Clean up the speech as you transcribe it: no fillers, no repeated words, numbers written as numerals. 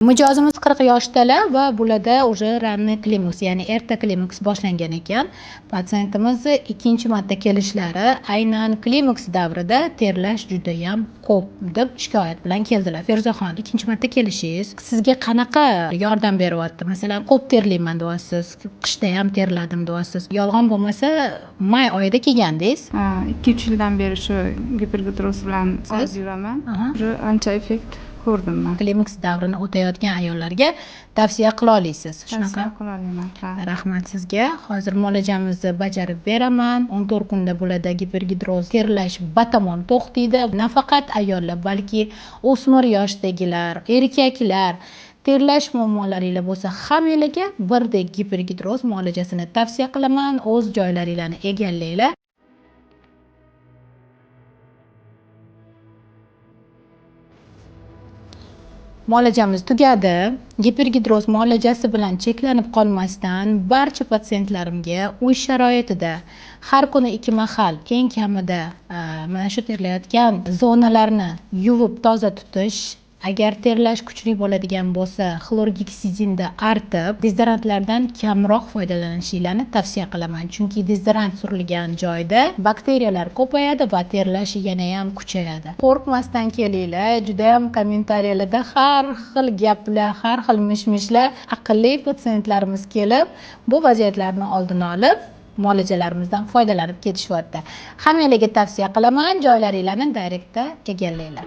Mijozimiz 40 yoshdalar va bularda уже ранний klimaks, ya'ni erta klimaks boshlangan ekan. Patsientimiz ikkinchi marta kelishlari aynan klimaks davrida terlash juda ham ko'p deb shikoyat bilan keldilar. Feruzaxon, ikkinchi marta kelishingiz sizga qanaqa yordam beryapti? Masalan, ko'p terlayman deyapsiz, qishda ham terladim deyapsiz. Yolg'on bo'lmasa, may oyida kelgandingiz. 2-3 yildan beri shu gipergidroz bilan yuraman. Ancha effekt ko'rdim men. Klimaks davrini o'tayotgan ayollarga tavsiya qila olasiz. Shunaqa? Tavsiya qila olaman. Rahmat sizga. Hozir muolajamizni bajarib beraman. 14 kunda bo'ladi gipergidroz terlash batamon to'xtaydi. Nafaqat ayollar, balki o'smir yoshdagilar, erkaklar terlash muammolaringiz bo'lsa, hammangizga birdek gipergidroz muolajasini tavsiya qilaman. O'z joylaringizni egallanglar. Muolajamiz tugadi. Gipergidroz muolajasi bilan cheklanib qolmasdan barcha patsientlarimga uy sharoitida har kuni 2 mahal keng kamida mana shu terlayotgan zonalarni yuvib toza tutish, agar terlash kuchli bo'ladigan bo'lsa, xlorgeksidinda artib, dezodorantlardan kamroq foydalanishingizni tavsiya qilaman. Chunki dezodorant surilgan joyda bakteriyalar ko'payadi va terlash yana ham kuchayadi. Qo'rqmasdan kelinglar. Juda ham kommentariyalarda har xil gaplar, har xil mish-mishlar, aqlli patsientlarimiz kelib, bu vaziyatlarni oldini olib, muolajalarimizdan foydalanib ketishyapti. Hammangizga tavsiya qilaman, joylaringizni direktda egallanglar.